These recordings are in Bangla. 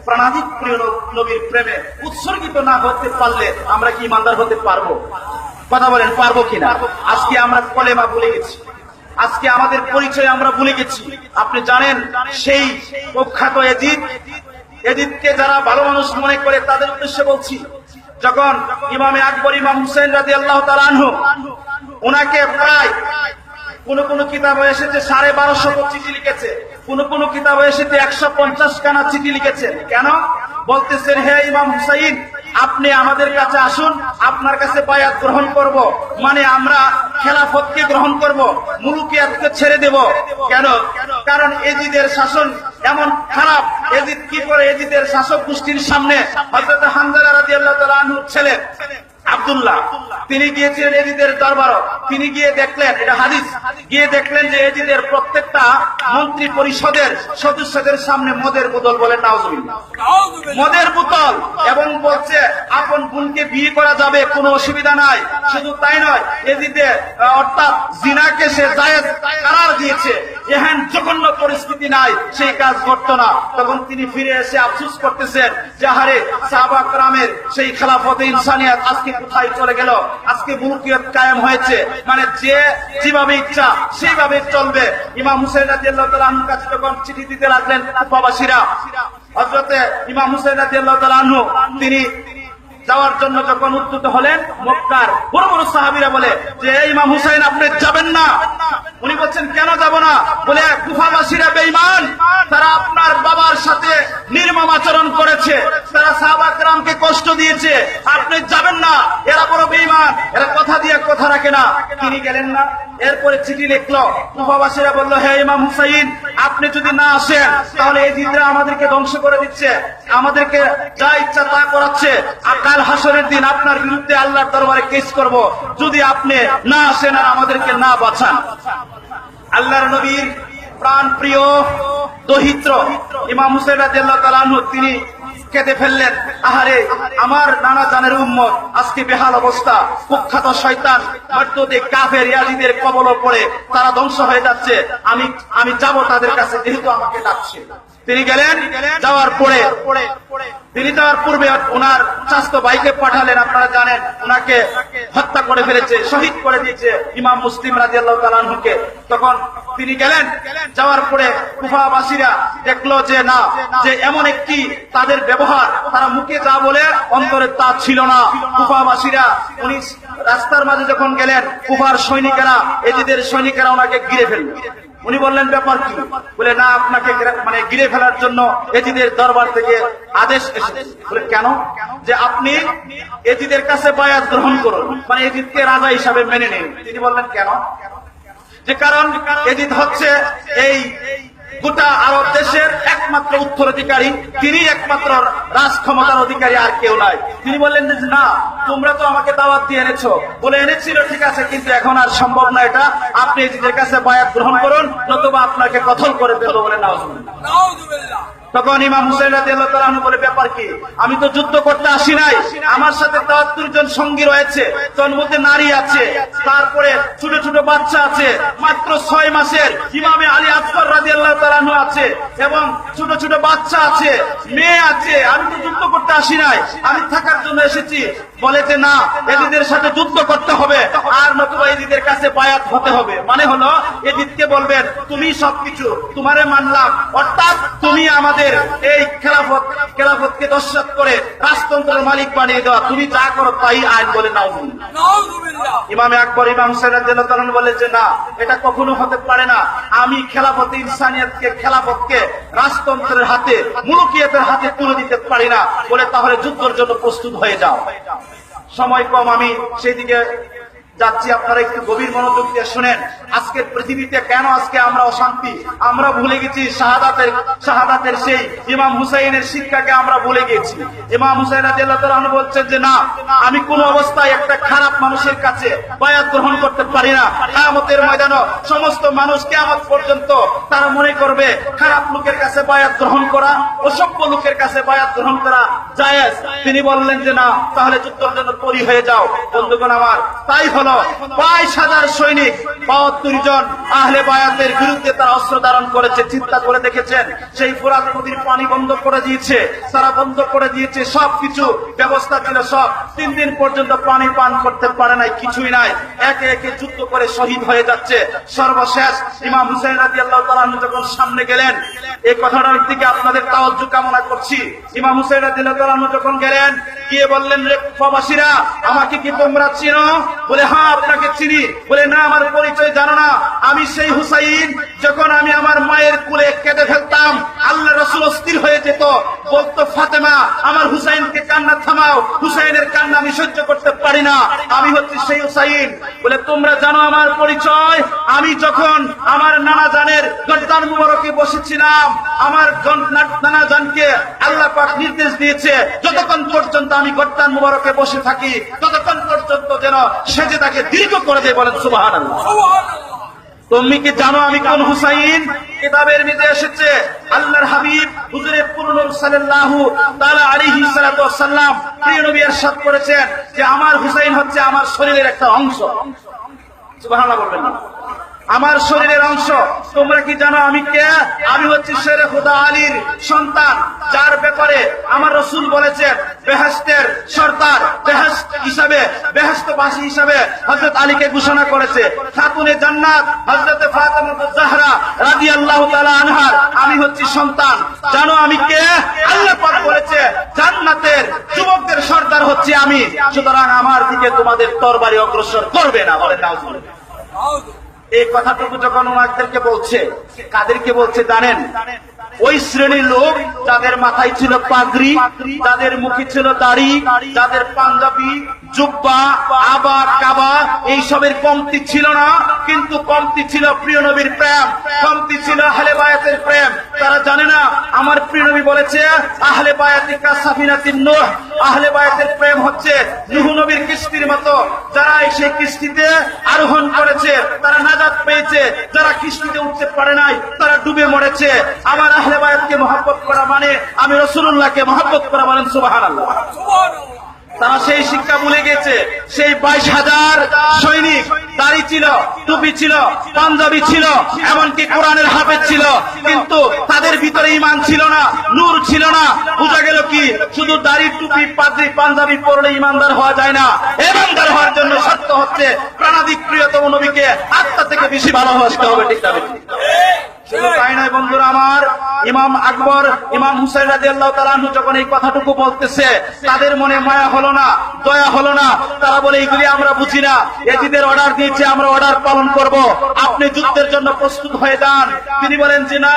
প্রাণাধিক প্রিয় নবীর প্রেমে উৎসর্গিত না হতে পারলে আমরা কি ইমানদার হতে পারবো? কথা বলেন, পারবো কিনা? আজকে আমরা কলেমা ভুলে গেছি, আজকে আমাদের পরিচয় আমরা ভুলে গেছি। আপনি জানেন সেই প্রখ্যাত এজিদকে যারা ভালো মানুষ মনে করে তাদের উদ্দেশ্যে বলছি, যখন ইমামে আকবর ইমাম হুসাইন রাদিয়াল্লাহু তাআলা আনহু ওনাকে প্রায় কোন কিতাবে এসেছে 1250 চিঠি লিখেছে, কোন কিতাবে এসেছে 150 খানা চিঠি লিখেছেন। কেন? বলতেছেন, হে ইমাম হুসাইন, আপনি আমাদের কাছে আসুন, আপনার কাছে বায়াত গ্রহণ করব, মানে আমরা খেলাফতকে গ্রহণ করব, মুলুকিয়াতকে ছেড়ে দেব। কেন? কারণ এজিদের শাসন এমন খারাপ। এজিদ কি করে? এজিদের শাসক গোষ্ঠীর সামনে হযরত হামজা রাদিয়াল্লাহু তাআলা আনহুর ছেলে আব্দুল্লাহ, তিনি গিয়েছিলেন এজিদের দরবারে। তিনি গিয়ে দেখলেন, এটা হাদিস, গিয়ে দেখলেন যে এজিদের প্রত্যেকটা মন্ত্রী পরিষদের সদস্যদের সামনে মদের বোতল, বলেন নাউজুবিল্লাহ, মদের বোতল, এবং বলছে আপন বোনকে বিয়ে করা যাবে, কোনো অসুবিধা নাই। শুধু তাই নয়, এজিদে অর্থাৎ জিনাকে সে জায়েজ করার দিয়েছে। এহেন জঘন্য পরিস্থিতি নাই, সেই কাজ করতো না। তখন তিনি ফিরে এসে আফসোস করতেছেন যে আরে সাহাবা কেরামের সেই খেলাফতে ইনসানিয়াত আজকে কোথায় চলে গেল? আজকে মুলকিয়ত কায়েম হয়েছে, মানে যে যেভাবে ইচ্ছা সেইভাবে চলবে। ইমাম হুসাইন রাদিয়াল্লাহু তাআলা আনহুর কাছে যখন চিঠি দিতে লাগলেন কুফাবাসীরা, হযরতে ইমাম হুসাইন রাদিয়াল্লাহু তাআলা আনহু তিনি যাওয়ার জন্য যখন উদ্যত হলেন, মক্কার বড় বড় সাহাবীরা বলে যে ইমাম হুসাইন আপনি যাবেন না। উনি বলছেন, কেন যাব না? বলে কুফাবাসীরা বেঈমান, তারা আপনার বাবার সাথে নির্মম আচরণ করেছে, তারা সাহাবা কেরামকে কষ্ট দিয়েছে, আপনি যাবেন না, এরা বড় বেঈমান, এরা কথা দিয়ে কথা রাখে না। তিনি গেলেন না। এরপরে চিঠি লিখলো, কুফাবাসীরা বলল, হে ইমাম হুসাইন, আপনি যদি না আসেন তাহলে এই জিদরা আমাদেরকে ধ্বংস করে দিচ্ছে, আমাদেরকে যা ইচ্ছা তা করাচ্ছে। কাল হাসরের দিন আপনার বিরুদ্ধে আল্লাহর দরবারে কেস করব যদি আপনি না আসেন আর আমাদেরকে না বাঁচান। আল্লাহর নবীর প্রাণ প্রিয় দহিত্র ইমাম হুসাইন রাদিয়াল্লাহু তাআলা আনহু তিনি কেঁদে ফেললেন, আহারে আমার নানা জানের উম্মত আজকে বেহাল অবস্থা, কুখ্যাত শয়তান মর্দদে কাফের ইয়াজিদের কবলে পড়ে তারা ধ্বংস হয়ে যাচ্ছে। আমি যাব তাদের কাছে, যেহেতু আমাকে ডাকছে। তিনি গেলেন। যাওয়ার পূর্বে ওনার চাচাতো ভাইকে পাঠালেন। আপনারা জানেন ওনাকে হত্যা করে ফেলেছে, শহীদ করে দিয়েছে ইমাম মুসলিম রাদিয়াল্লাহু তাআলা আনহুকে। তখন তিনি গেলেন। যাওয়ার পরে কুফাবাসীরা দেখলো যে না, যে এমন একটি তাদের ব্যবহার, তারা মুখে যা বলে অন্তরে তা ছিল না। কুফাবাসীরা উনি রাস্তার মাঝে যখন গেলেন, কুফার সৈনিকেরা, এজিদের সৈনিকেরা ওনাকে ঘিরে ফেলল। উনি বললেন, ব্যাপার কি? বলে না, আপনাকে মানে ঘিরে ফেলার জন্য এজিদের দরবার থেকে আদেশ এসেছে। বলে কেন? যে আপনি এজিদের কাছে বায়াত গ্রহণ করুন, মানে এজিদকে রাজা হিসাবে মেনে নিন। তিনি বললেন কেন? যে কারণ এজিদ হচ্ছে এই গোটা আরব দেশের একমাত্র উত্তরাধিকারী, তিনি একমাত্র রাজ ক্ষমতার অধিকারী, আর কেউ নাই। তিনি বললেন যে না, তোমরা তো আমাকে দাওয়াত দিয়ে এনেছো। বলে এনেছিল, ঠিক আছে, কিন্তু এখন আর সম্ভব না এটা, আপনি এজিদের কাছে বায়াত গ্রহণ করুন, নতুবা আপনাকে কতল করে দেবো। বলে নাউজুবিল্লাহ। তখন ইমাম হুসাইন রাদিয়াল্লাহু তাআলা আনহু বলে, ব্যাপার কি? আমি তো যুদ্ধ করতে আসি নাই, আমার সাথে ৭৩ জন সঙ্গী রয়েছে, তার মধ্যে নারী আছে, তারপরে ছোট ছোট বাচ্চা আছে, মাত্র 6 মাসের ইমামে আলী আকবর রাদিয়াল্লাহু তাআলা আনহু আছে, এবং ছোট ছোট বাচ্চা আছে, মেয়ে আছে। আমি তো যুদ্ধ করতে আসি নাই, আমি থাকার জন্য এসেছি। বলে যে না, এজিদের সাথে যুদ্ধ করতে হবে, আর নতুবা এজিদের কাছে বায়াত হতে হবে। মানে হলো এজিদকে বলবেন, তুমি সবকিছু, তোমারে মানলাম, অর্থাৎ তুমি আমাদের এই খেলাফতকে দস্যত করে রাজতন্ত্রের মালিক বানিয়ে দেওয়া, তুমি যা করো তাই আইন। বলে নাউজুবিল্লাহ। ইমামে আকবর ইমাম হুসাইন রাদিয়াল্লাহু তাআলা বলে যে না, এটা কখনো হতে পারে না। আমি খেলাফতে ইনসানিয়াতকে, খেলাফতকে রাজতন্ত্রের হাতে, মুলকিয়াতের হাতে তুলে দিতে পারি না। বলে তাহলে যুদ্ধের জন্য প্রস্তুত হয়ে যাও। সময় কম, আমি সেই দিকে যাচ্ছি, আপনারা একটু গভীর মনোযোগ দিয়ে শুনেন। আজকের পৃথিবীতে কেন আজকে আমরা অশান্তি? আমরা ভুলে গেছি শাহাদাতের সেই ইমাম হুসাইনের শিক্ষাকে আমরা ভুলে গেছি। ইমাম হুসাইন রাদিয়াল্লাহু তাআলা আনহু বলছেন যে না, আমি কোন অবস্থায় একটা খারাপ মানুষের কাছে বায়াত গ্রহণ করতে পারি না। কিয়ামতের ময়দানে সমস্ত মানুষ কিয়ামত পর্যন্ত তারা মনে করবে খারাপ লোকের কাছে বায়াত গ্রহণ করা, অসভ্য লোকের কাছে বায়াত গ্রহণ করা জায়েজ। তিনি বললেন যে না, তাহলে যুদ্ধের জন্য তৈরি হয়ে যাও। বন্ধুগণ আমার, তাই হলো হলো 22,000 সৈনিক, 72 জন আহলে বায়াতের বিরুদ্ধে তারা অস্ত্র ধারণ করেছে। চিন্তা করে দেখেছেন, সেই ফোরাত নদীর পানি বন্ধ করে দিয়েছে, তারা বন্ধ করে দিয়েছে, সবকিছু ব্যবস্থা ছিল সব। 3 দিন পর্যন্ত পানি পান করতে পারে নাই, কিছুই নাই, একে একে যুদ্ধ করে শহীদ হয়ে যাচ্ছে। সর্বশেষ ইমাম হুসাইন রাদিয়াল্লাহু তাআলা আনহু যখন সামনে গেলেন, এই কথাটার দিকে আপনাদের তাওয়াজ্জু কামনা করছি। ইমাম হুসাইন রাদিয়াল্লাহু তাআলা আনহু যখন গেলেন, গিয়ে বললেন, রে কুফাবাসীরা, আমাকে কি তোমরা চিনো? বলে, হ্যাঁ আপনাকে চিনি। বলে, না, আমার পরিচয় জানো না? আমি সেই হুসাইন, যখন আমি আমার মায়ের কোলে কেঁদে ফেলতাম, আল্লাহ রাসূল অস্থির হয়ে যেত, বলতো, ফাতেমা আমার হুসাইনকে কান্না থামাও, হুসাইনের কান্না আমি সহ্য করতে পারি না, আমি হচ্ছি সেই হুসাইন। বলে, তোমরা জানো আমার পরিচয়? আমি যখন আমার নানা জানের গর্দান মুবারকে বসেছিলাম, আমার নানা জানকে আল্লাহ পাক নির্দেশ দিয়েছে, যতক্ষণ পর্যন্ত আমি গর্দান মুবারকে বসে থাকি, ততক্ষণ পর্যন্ত যেন সেজদাকে দীর্ঘ করে দেয়। বলেন সুবহানাল্লাহ। তুমি কি জানো আমি কোন হুসাইন? কিতাবের মধ্যে এসেছে, আল্লাহর হাবিব হুজুরে পুরনূর সাল্লাল্লাহু তাআলা আলাইহি সাল্লাতু ওয়াসাল্লাম প্রিয় নবী ইরশাদ করেছেন যে আমার হুসাইন হচ্ছে আমার শরীরের একটা অংশ। সুবহানাল্লাহ বলবেন না? আমার শরীরের অংশ। তোমরা কি জানো আমি কে? আমি হচ্ছি শেরে খুদা আলীর সন্তান, যার ব্যাপারে আমার রাসূল বলেছেন বেহেশতের সরদার, বেহেশত হিসাবে, বেহেশতবাসী হিসাবে হযরত আলীকে ঘোষণা করেছে। খাতুনে জান্নাত হযরত ফাতেমা জাহরা রাদিয়াল্লাহু তাআলা আনহার আমি হচ্ছি সন্তান। জানো আমি কে? আল্লাহ পাক বলেছে জান্নাতের যুবকদের সরদার হচ্ছে আমি, সুতরাং আমার দিকে তোমাদের তরবারি অগ্রসর করবে না। বলে নাউজুবিল্লাহ। এই কথাটুকু যখন ওনাদেরকে বলছে, কাদেরকে বলছে জানেন? ওই শ্রেণীর লোক যাদের মাথায় ছিল পাগড়ি, যাদের মুখে ছিল দাড়ি, যাদের পাঞ্জাবি, জুব্বা, আবা, কাবা এইসবের কমতি ছিল না, কিন্তু কমতি ছিল প্রিয় নবীর প্রেম, কমতি ছিল আহলে বায়াতের প্রেম। তারা জানে না আমার প্রিয় নবী বলেছে আহলে বায়াতিকা সাফিনাতিন নূহ, আহলে বায়াতের প্রেম হচ্ছে নূহ নবীর কিস্তির মতো। যারা সেই কিস্তিতে আরোহণ করেছে তারা নাজাত পেয়েছে, যারা কিস্তিতে উঠতে পারে নাই তারা ডুবে মরেছে। আমার আহলে বায়াতকে মহব্বত করা মানে আমি রাসূলুল্লাহকে মহব্বত করা। বলেন সুবহানাল্লাহ। তারা সেই শিক্ষা ভুলে গেছে। সেই 22,000 সৈনিক দাড়ি ছিল, টুপি ছিল, পাঞ্জাবি ছিল, এমনকি কোরআনের হাফেজ ছিল, কিন্তু তাদের ভিতরে ঈমান ছিল না, নূর ছিল না। বোঝা গেল কি শুধু দাড়ি, টুপি, পাগড়ি, পাঞ্জাবি পরলে ঈমানদার হওয়া যায় না। ঈমানদার হওয়ার জন্য শর্ত হচ্ছে প্রাণাধিক প্রিয়তম নবীকে আত্মা থেকে বেশি ভালোবাসতে হবে। ঠিক না? শুধু তাই নয় বন্ধুরা আমার, ইমাম আকবর, ইমাম হুসাইন রাদিয়াল্লাহু তাআলা আনহু যখন এই কথাটুকু বলতেছে, তাদের মনে মায়া হলো না, দয়া হলো না। তারা বলে এগুলি আমরা বুঝি না, এজিদের অর্ডার দিয়েছে, আমরা অর্ডার পালন করব, আপনি যুদ্ধের জন্য প্রস্তুত হয়ে যান। তিনি বলেন যে না,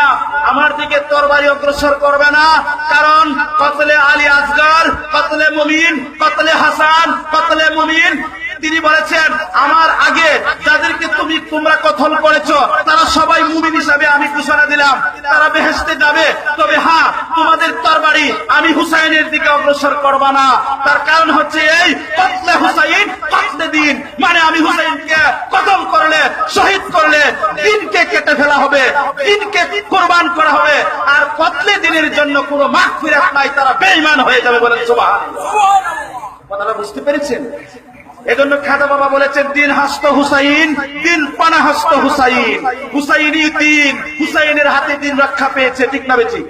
আমার দিকে তরবারি অগ্রসর করবে না, কারণ কতলে আলী আসগর, কতলে মুমিন, কতলে হাসান, কতলে মুমিন। তিনি বলেছেন আমার আগে যাদেরকে তোমরা কতল করেছো তারা সবাই মুমিন হিসাবে আমি ঘোষণা দিলাম, তারা বেহেশতে যাবে। তবে হ্যাঁ, তোমাদের তরবারি আমি হুসাইনের দিকে অগ্রসর করবা না। তার কারণ হচ্ছে এই কতলে হুসাইন কতলে দিন, মানে আমি হুসাইনকে কতল করলে, শহীদ করলে দিনকে কেটে ফেলা হবে, দিনকে কোরবান করা হবে, আর কতলে দিনের জন্য কোনো মাগফিরাত নাই, তারা বেঈমান হয়ে যাবে। বলেন সুবহানাল্লাহ। কথাটা বুঝতে পেরেছেন? এজন্য খাদা বাবা বলেছেন দিন হাস্ত হুসাইন, দিন পানা হাস্ত হুসাইন, হুসাইনি দিন, হুসাইনের হাতে দিন রক্ষা পেয়েছে। ঠিক না বেঠিক?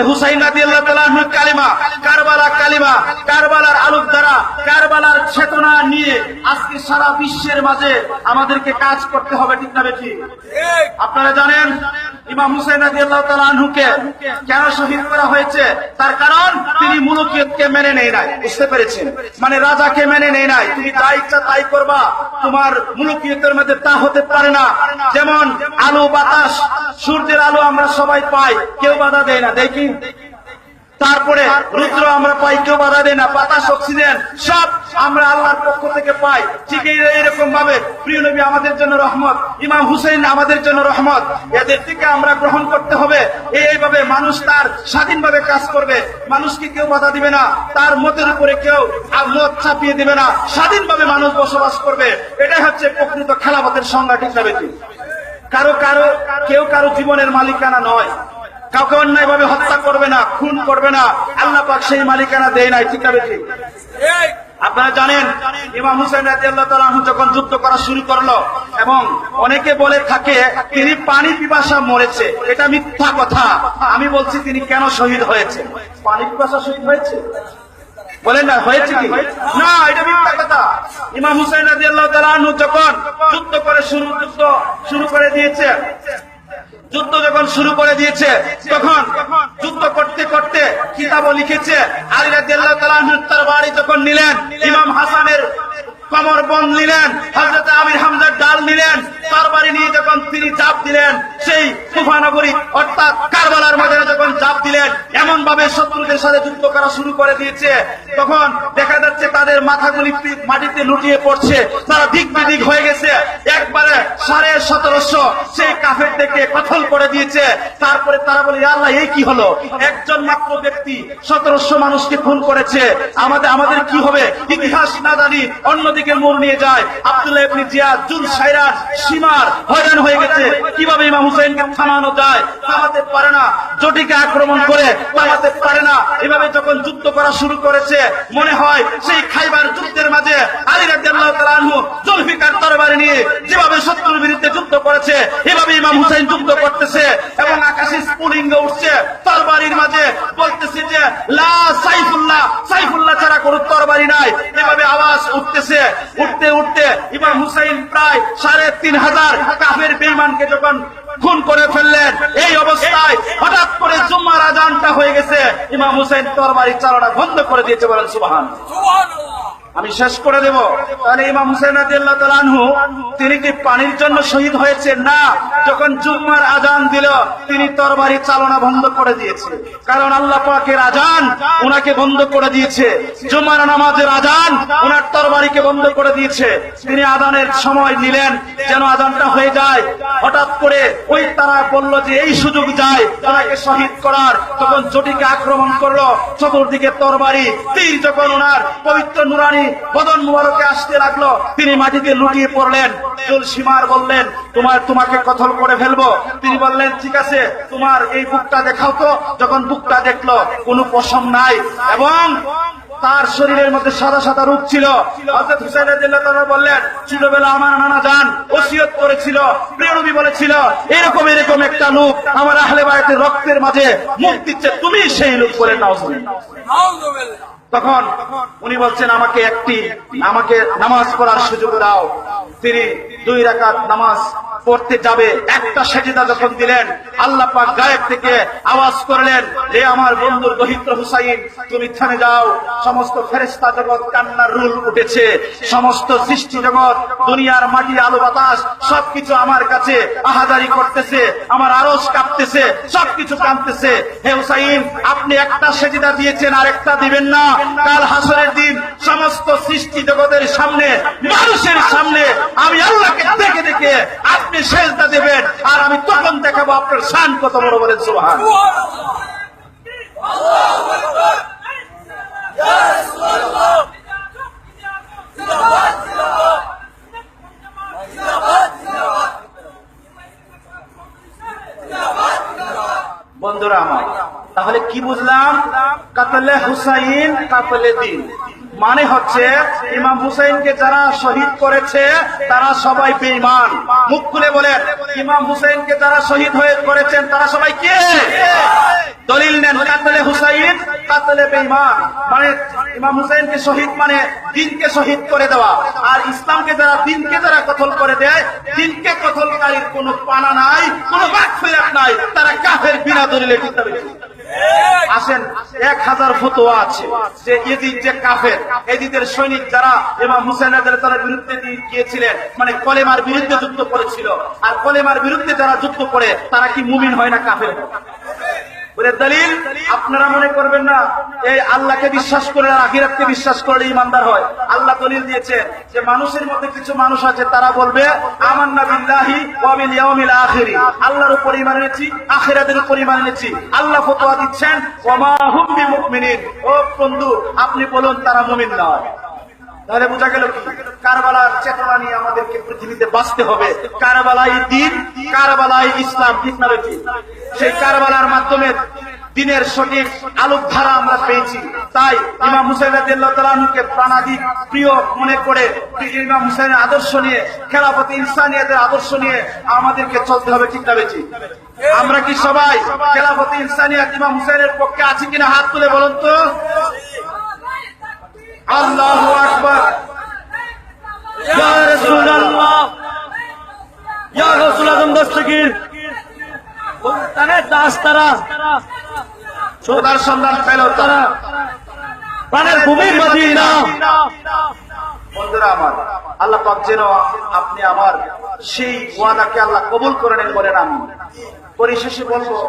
হুসাইন রাদিয়াল্লাহু তাআলা আনহু কালিমা, কারবালা কালিমা, কারবালার আলোক দ্বারা, কারবালার চেতনা নিয়ে আজকে সারা বিশ্বের মাঝে আমাদেরকে কাজ করতে হবে। ঠিক না বেঠিক? আপনারা জানেন ইমাম হুসাইন রাদিয়াল্লাহু তাআলা আনহুকে কেন শহীদ করা হয়েছে? তার কারণ তিনি মুলুকিয়তকে মেনে নেয় নাই। বুঝতে পেরেছেন? মানে রাজাকে মেনে নেয় নাই। তুমি যা ইচ্ছা তাই করবা, তোমার মুলুকিয়তের মধ্যে তা হতে পারে না। যেমন আলো, বাতাস, সূর্যের আলো আমরা সবাই পাই, কেউ বাধা দেয় না, দেখি। তারপরে রুদ্র আমরা পাই, কেউ বাধা দেয় না। বাতাস, অক্সিজেন সব আমরা আল্লাহর পক্ষ থেকে পাই। ঠিক এইরকম ভাবে প্রিয় নবী আমাদের জন্য রহমত, ইমাম হুসাইন আমাদের জন্য রহমত। এদের থেকে আমরা গ্রহণ করতে হবে। এইভাবে মানুষ তার স্বাধীনভাবে কাজ করবে, মানুষকে কেউ বাধা দিবে না, তার মতের উপরে কেউ মত চাপিয়ে দিবে না, স্বাধীনভাবে মানুষ বসবাস করবে। এটাই হচ্ছে প্রকৃত খেলাফতের সংজ্ঞা। ঠিক না বেঠিক? কেউ কারো জীবনের মালিকানা নয়, কাউকে অন্যায় ভাবে হত্যা করবে না, খুন করবে না, আল্লাহ পাক সেই মালিকানা দেয় নাই। ঠিক না বেঠিক? আপনারা জানেন ইমাম হুসাইন রাদিয়াল্লাহু তাআলা আনহু যখন যুদ্ধ করা শুরু করলো, এবং অনেকে বলে থাকে তিনি পানি পিপাসা মরেছে, এটা মিথ্যা কথা। আমি বলছি তিনি কেন শহীদ হয়েছে। পানি পিপাসা শহীদ হয়েছে বলেন না, হয়েছে কি না? এটা মিথ্যা কথা। ইমাম হুসাইন রাদিয়াল্লাহু তাআলা আনহু যখন যুদ্ধ শুরু করে দিয়েছে, যুদ্ধ যখন শুরু করে দিয়েছে, তখন যুদ্ধ করতে করতে কিতাবও লিখেছে আলী রাদিয়াল্লাহু তাআলা আনহু তার বাড়ি যখন নিলেন, ইমাম হাসানের কমর বন্ধ নিলেন, হযরত আমির হামজার ডাল নিলেন, তরবারি নিয়ে যখন তিনি চাপ দিলেন, সেই কুফা নগরী অর্থাৎ কারবালার ময়দানে যখন চাপ দিলেন, এমন ভাবে শত্রুদের সাথে যুদ্ধ করা শুরু করে দিয়েছে, তখন দেখা যাচ্ছে তাদের মাথাগুলি মাটিতে লুটিয়ে পড়ছে, তারা দিক বিদিক হয়ে গেছে। একবারে 1750 সেই কাফেরদেরকে কতল করে দিয়েছে। তারপরে তারা বলে, ইয়া আল্লাহ, এই কি হলো? একজন মাত্র ব্যক্তি 1700 মানুষকে খুন করেছে, আমাদের কি হবে? ইতিহাস না জানি অন্যদিকে মোড় নিয়ে যায়। আব্দুল্লাহ ইবনে জিয়াদ, জুল সাইরান, সীমার হয়রান হয়ে গেছে। কিভাবে ইমাম হুসাইনকে থামানো যায়? থামাতে পারে না। জটিকে আক্রমণ করে থামাতে পারে না। এভাবে যখন যুদ্ধ করা শুরু করেছে, মনে হয় সেই খাইবার যুদ্ধের মাঝে আলী রাদিয়াল্লাহু তাআলা আনহু জুলফিকার তরবারি নিয়ে যেভাবে শত্রুর বিরুদ্ধে যুদ্ধ করেছে, এভাবে ইমাম হুসাইন যুদ্ধ করতেছে, এবং আকাশে স্ফুলিঙ্গ উঠছে তরবারির মাঝে, বলতেছে যে লা সাইফুল্লাহ, সাইফুল্লাহ ছাড়া কোনো তরবারি নাই। এভাবে আওয়াজ উঠতেছে। উঠতে উঠতে ইমাম হুসাইন প্রায় 3500 কাফের বেঈমানকে যখন খুন করে ফেললেন, এই অবস্থায় হঠাৎ করে জুম্মার আজানটা হয়ে গেছে, ইমাম হুসাইন তরবারি চালানো বন্ধ করে দিয়েছে। বলেন সুবহানাল্লাহ। আমি শেষ করে দেব। তাহলে ইমাম হুসাইন রাদিয়াল্লাহু তাআলা আনহু তিনি কি পানির জন্য শহীদ হয়েছে? না। যখন জুম্মার আজান দিল, তিনি তরবারি চালনা বন্ধ করে দিয়েছে, কারণ আল্লাহ পাকের আজান উনাকে বন্ধ করে দিয়েছে। জুম্মার নামাজের আজান উনার তরবারিকে বন্ধ করে দিয়েছে। তিনি আজানের সময় নিলেন যেন আজানটা হয়ে যায়। হঠাৎ করে ওই তারা বলল যে এই সুযোগ যায় তাকে শহীদ করার, তখন জটিকে আক্রমণ করলো, চতুর্দিকে তরবারি তীর যখন ওনার পবিত্র নুরানি বদন মুবারকে আসতে লাগলো, তিনি মাটিতে লুটিয়ে পড়লেন। জুল সীমার বললেন, তোমাকে কতল করে ফেলবো। তিনি বললেন, ঠিক আছে, তোমার এই বুকটা দেখাও তো। যখন বুকটা দেখলো, কোনো পশম নাই, এবং তার শরীরের মধ্যে সাদা সাদা রূপ ছিল। হযরত হুসাইন রাদিয়াল্লাহু তাআলা বললেন, ছোটবেলা আমার নানা জান ওসিয়ত করেছিল, প্রিয় নবী বলেছিল, এরকম একটা লোক আমার আহলে বায়তের রক্তের মাঝে মুখ দিচ্ছে, তুমি সেই লোক। বলে নাউযুবিল্লাহ। তখন উনি বলছেন, আমাকে নামাজ পড়ার সুযোগ দাও। তিনি 2 রাকাত নামাজ পড়তে যাবে, একটা সেজদা যখন দিলেন, আল্লাহ পাক গায়েব থেকে আওয়াজ করলেন, হে আমার বন্ধুর দহিত্র হুসাইন, তুমি থেমে যাও। সমস্ত ফেরেশতা জগৎ কান্নার রুল উঠেছে, সমস্ত সৃষ্টি জগৎ, দুনিয়ার মাটি, আলো বাতাস সবকিছু আমার কাছে আহাজারি করতেছে, আমার আরশ কাঁপতেছে, সবকিছু কাঁপতেছে। হে হুসাইন, আপনি একটা সেজদা দিয়েছেন, আর একটা দিবেন না। কাল হাসরের দিন সমস্ত সৃষ্টি জগতের সামনে, মানুষের সামনে আমি আল্লাহকে দেখে দেখে আপনি সেজদা দেবেন, আর আমি তখন দেখাবো আপনার শান কত বড়। বলেন সুবহানাল্লাহ। আল্লাহু আকবার। ইয়া রাসূলুল্লাহ। জিন্দাবাদ, জিন্দাবাদ, জিন্দাবাদ, জিন্দাবাদ, জিন্দাবাদ, জিন্দাবাদ। বন্ধুরা আমার, তাহলে কি বুঝলাম? কাতলে হুসাইন কাতলে দিন মানে হচ্ছে ইমাম হুসাইনকে যারা শহীদ করেছে তারা সবাই বেঈমান। মুখ খুলে বলেন, ইমাম হুসাইনকে যারা শহীদ হয়ে করেছেন তারা সবাই কে? দলিল নেন, কাতলে হুসাইন কাতলে বেঈমান। মানে ইমাম হুসাইনকে শহীদ মানে দিনকে শহীদ করে দেওয়া, আর ইসলামকে যারা দিনকে যারা কতল করে দেয়, দিনকে কতলকারীর কোনো পানা নাই, কোনো মাগফিরাত নাই, তারা কাফের বিনা দলিলে। ঠিক আছে, আসেন 1000 ফতোয়া আছে যে ইজিদ যে কাফের, ইজিদের সৈনিক যারা ইমাম হুসাইন রাদিয়াল্লাহু তাআলার বিরুদ্ধে গিয়েছিলেন, মানে কলেমার বিরুদ্ধে যুদ্ধ করেছিল, আর কলেমার বিরুদ্ধে যারা যুদ্ধ করে তারা কি মুমিন হয় না কাফের হয়? বলে দলিল, আপনারা মনে করবেন না এই আল্লাহকে বিশ্বাস করে আর আখিরাতকে বিশ্বাস করলে ইমানদার হয়। আল্লাহ দলিল দিয়েছে যে মানুষের মধ্যে কিছু মানুষ আছে তারা বলবে আমান্না বিল্লাহি ওয়া বিল ইয়াউমিল আখির, আল্লাহর উপর ঈমান এনেছি, আখিরাতের উপর ঈমান এনেছি। আল্লাহ ফতোয়া দিচ্ছেন ওয়া মা হুম বিমুমিনিন, ও বন্ধু আপনি বলুন তারা মুমিন নয়। তাহলে বোঝা গেল কি? কারবালার চেতনা নিয়ে আমাদেরকে পৃথিবীতে বাঁচতে হবে। কারবালাই দ্বীন, কারবালাই ইসলাম। ঠিক না? সেই কারবালার মাধ্যমে দিনের সঠিক আলোক ধারা আমরা পেয়েছি। তাই ইমাম হুসাইন রাদিয়াল্লাহু তাআলা আনহুকে প্রাণাধিক প্রিয় মনে করে ইমাম হুসাইনের আদর্শ নিয়ে, খেলাফতে ইনসানিয়াতের আদর্শ নিয়ে আমাদেরকে চলতে হবে, ঠিক না বেশি? আমরা কি সবাই খেলাফতে ইনসানিয়াত ইমাম হুসাইনের পক্ষে আছি কিনা হাত তুলে বলুন তো। আল্লাহু আকবার। ইয়া রাসূলুল্লাহ, ইয়া রাসূল আযম দস্তগীর তানে দাস তারা খোদার সন্ধান পেল তারা, প্রাণের ভূমি মদিনা। বন্ধুরা আমার, আল্লাহ পাক যেন আপনি আমার সেই ওয়াদাকে আল্লাহ কবুল করে নেন বলেন আমি। পরিশেষে বলবো